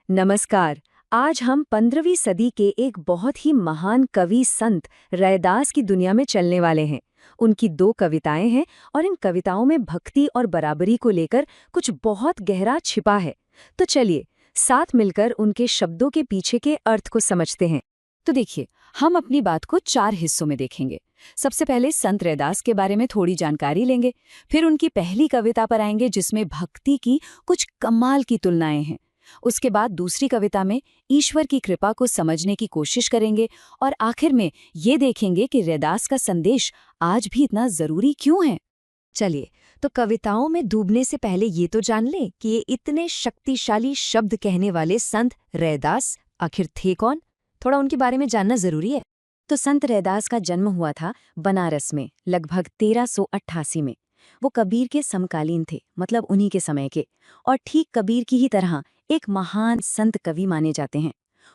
नमस्कार। आज हम 15वीं सदी के एक बहुत ही महान कवि संत रैदास की दुनिया में चलने वाले हैं। उनकी 2 कविताएं हैं और इन कविताओं में भक्ति और बराबरी को लेकर कुछ बहुत गहरा छिपा है। तो चलिए साथ मिलकर उनके शब्दों के पीछे के अर्थ को समझते हैं। तो देखिए, हम अपनी बात को 4 हिस्सों में देखेंगे। सबसे पहले संत रैदास के बारे में थोड़ी जानकारी लेंगे, फिर उनकी पहली कविता पर आएंगे जिसमें भक्ति की कुछ कमाल की तुलनाएं हैं। उसके बाद दूसरी कविता में ईश्वर की कृपा को समझने की कोशिश करेंगे और आखिर में ये देखेंगे कि रैदास का संदेश आज भी इतना जरूरी क्यों है। चलिए तो कविताओं में डूबने से पहले ये तो जान लें कि ये इतने शक्तिशाली शब्द कहने वाले संत रैदास आखिर थे कौन। थोड़ा उनके बारे में जानना जरूरी है। तो संत रैदास का जन्म हुआ था बनारस में लगभग 1388 में। वो कबीर के समकालीन थे, मतलब उन्हीं के समय के, और ठीक कबीर की ही तरह एक महान संत कवि माने जाते हैं।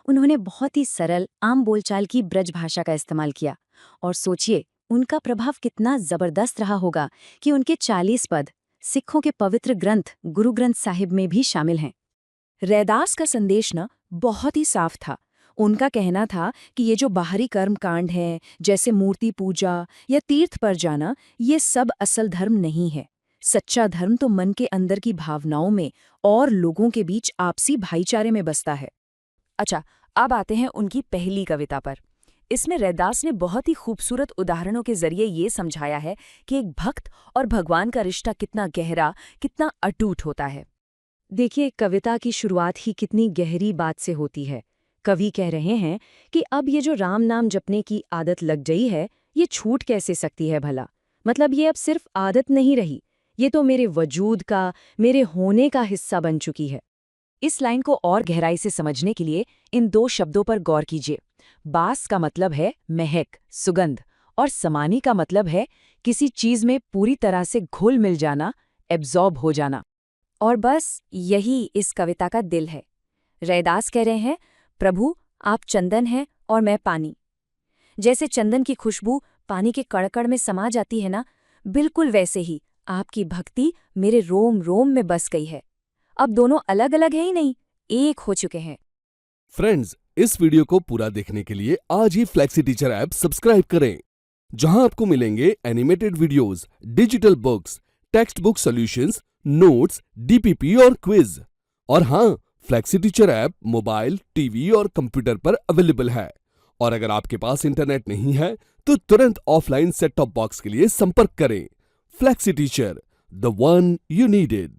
उन्होंने बहुत ही सरल आम बोलचाल की ब्रज भाषा का इस्तेमाल किया, और सोचिए उनका प्रभाव कितना जबरदस्त रहा होगा कि उनके 40 पद सिखों के पवित्र ग्रंथ गुरु ग्रंथ साहिब में भी शामिल हैं। रैदास का संदेश बहुत ही साफ था। उनका कहना था कि ये जो बाहरी कर्म कांड हैं, जैसे मूर्ति पूजा या तीर्थ पर जाना, ये सब असल धर्म नहीं है। सच्चा धर्म तो मन के अंदर की भावनाओं में और लोगों के बीच आपसी भाईचारे में बसता है। अच्छा, अब आते हैं उनकी पहली कविता पर। इसमें रैदास ने बहुत ही खूबसूरत उदाहरणों के जरिए ये समझाया है कि एक भक्त और भगवान का रिश्ता कितना गहरा, कितना अटूट होता है। देखिए कविता की शुरुआत ही कितनी गहरी बात से होती है। कवि कह रहे हैं कि अब ये जो राम नाम जपने की आदत लग गई है, ये छूट कैसे सकती है भला। मतलब ये अब सिर्फ आदत नहीं रही, ये तो मेरे वजूद का, मेरे होने का हिस्सा बन चुकी है। इस लाइन को और गहराई से समझने के लिए इन 2 शब्दों पर गौर कीजिए। बास का मतलब है महक, सुगंध, और समानी का मतलब है किसी चीज में पूरी तरह से घुल मिल जाना, एब्जॉर्ब हो जाना। और बस यही इस कविता का दिल है। रैदास कह रहे हैं, प्रभु आप चंदन हैं और मैं पानी। जैसे चंदन की खुशबू पानी के कड़कड़ में समा जाती है ना, बिल्कुल वैसे ही आपकी भक्ति मेरे रोम रोम में बस गई है। अब दोनों अलग अलग हैं ही नहीं, एक हो चुके हैं। फ्रेंड्स, इस वीडियो को पूरा देखने के लिए आज ही फ्लेक्सी टीचर ऐप सब्सक्राइब करें, जहां आपको मिलेंगे animated videos, digital books, text book solutions, notes, DPP और क्विज। और हाँ, flexi teacher app mobile, TV और कंप्यूटर पर अवेलेबल है। और अगर आपके पास इंटरनेट नहीं है तो तुरंत ऑफलाइन सेट टॉप बॉक्स के लिए संपर्क करें। Flexi teacher, the one you needed.